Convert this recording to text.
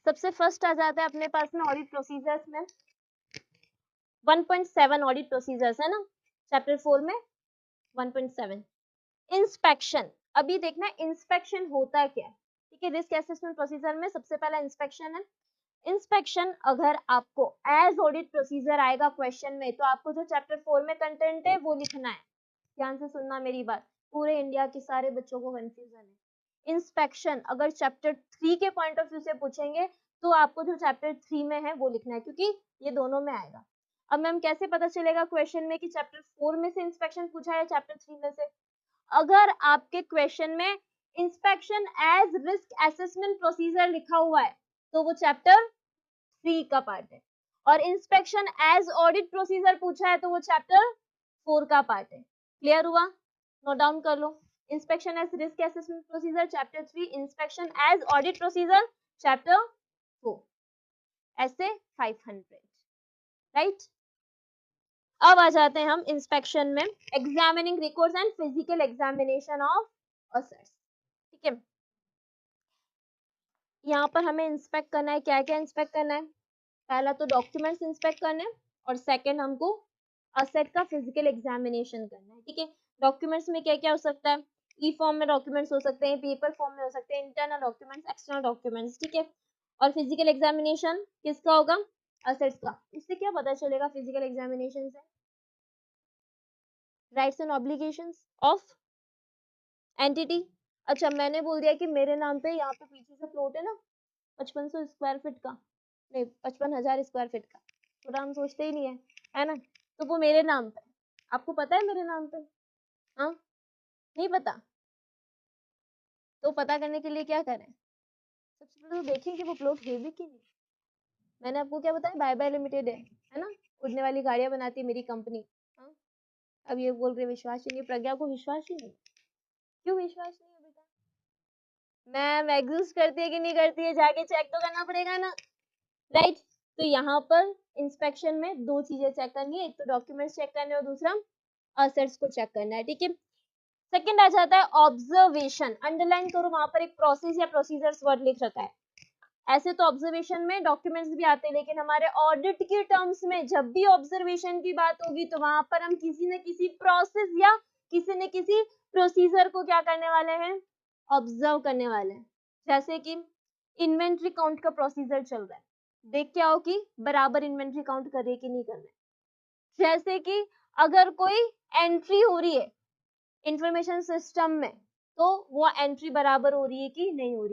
सबसे फर्स्ट आ जाता है अपने पास में ऑडिट प्रोसीजर्स में 1.7 ऑडिट प्रोसीजर्स है ना, चैप्टर 4 में 1.7 इंस्पेक्शन। अभी देखना इंस्पेक्शन होता क्या है, ठीक है। रिस्क असेसमेंट प्रोसीजर में सबसे पहला इंस्पेक्शन है। इंस्पेक्शन अगर आपको एज ऑडिट प्रोसीजर आएगा क्वेश्चन में, तो आपको जो चैप्टर 4 में कंटेंट है वो लिखना है। ध्यान से सुनना मेरी बात, पूरे इंडिया के सारे बच्चों को कंफ्यूजन है। इंस्पेक्शन अगर चैप्टर 3 के पॉइंट ऑफ व्यू से पूछेंगे तो आपको जो चैप्टर 3 में है वो लिखना है, क्योंकि ये दोनों में आएगा। अब मैम कैसे पता चलेगा क्वेश्चन में कि चैप्टर 4 में से इंस्पेक्शन पूछा है या चैप्टर 3 में से? अगर आपके क्वेश्चन में inspection as risk assessment procedure लिखा हुआ है तो वो चैप्टर 3 का पार्ट है, और इंस्पेक्शन एज ऑडिट प्रोसीजर पूछा है तो वो चैप्टर 4 का पार्ट है। क्लियर हुआ? नोट डाउन कर लो। Inspection as risk assessment procedure chapter 3, inspection as audit procedure chapter 4, ऐसे 500, राइट। अब आ जाते हैं हम इंस्पेक्शन में, examining records and physical examination of assets, ठीक है। यहाँ पर हमें इंस्पेक्ट करना है, क्या क्या इंस्पेक्ट करना है? पहला तो डॉक्यूमेंट्स इंस्पेक्ट करने हैं, और सेकंड हमको असेट का फिजिकल एग्जामिनेशन करना है, ठीक है। डॉक्यूमेंट्स में क्या क्या हो सकता है? ई फॉर्म में डॉक्यूमेंट्स हो सकते हैं, पेपर फॉर्म में हो सकते हैं, इंटरनल डॉक्यूमेंट्स, एक्सटर्नल डॉक्यूमेंट्स, ठीक है। और फिजिकल एग्जामिनेशन किसका होगा? असेट्स का। इससे क्या पता चलेगा फिजिकल एग्जामिनेशन से? Rights and obligations of entity. अच्छा, मैंने बोल दिया कि मेरे नाम पे यहाँ पे पीछे से प्लॉट है ना 5500 स्क्वायर फीट का, नहीं 55,000 स्क्वायर फीट का, थोड़ा हम सोचते ही नहीं है ना, तो वो मेरे नाम पे। आपको पता है मेरे नाम पे? हाँ, नहीं पता? तो पता करने के लिए क्या करें? सबसे पहले तो देखें कि वो प्लॉट है भी कि नहीं। मैंने आपको क्या बताया, बाय बाय लिमिटेड है ना, उड़ने वाली गाड़ियां बनाती है मेरी कंपनी। हाँ, अब ये बोल रहे विश्वास ही नहीं, प्रज्ञा को विश्वास ही नहीं। क्यों विश्वास नहीं है बेटा? मैम एग्जिस्ट करती है कि नहीं करती है, जाके चेक तो करना पड़ेगा ना, राइट। तो यहाँ पर इंस्पेक्शन में दो चीजें चेक करनी है, एक तो डॉक्यूमेंट्स चेक करने और दूसरा असेट्स को चेक करना है, ठीक है। सेकंड आ जाता है ऑब्जर्वेशन। अंडरलाइन करो, वहां पर एक प्रोसेस या प्रोसीजर्स वर्ड लिख रखा है। ऐसे तो ऑब्जर्वेशन में डॉक्यूमेंट्स भी आते हैं, लेकिन हमारे ऑडिट के टर्म्स में जब भी ऑब्जर्वेशन की बात होगी तो वहां पर हम किसी न किसी प्रोसेस या किसी न किसी प्रोसीजर को क्या करने वाले हैं? ऑब्जर्व करने वाले हैं। जैसे कि इन्वेंट्री काउंट का प्रोसीजर चल रहा है, देख के आओ कि बराबर इन्वेंट्री काउंट कर रही है कि नहीं कर रहे। जैसे कि अगर कोई एंट्री हो रही है इंफॉर्मेशन सिस्टम में, तो वो एंट्री बराबर हो रही है कि नहीं हो रही।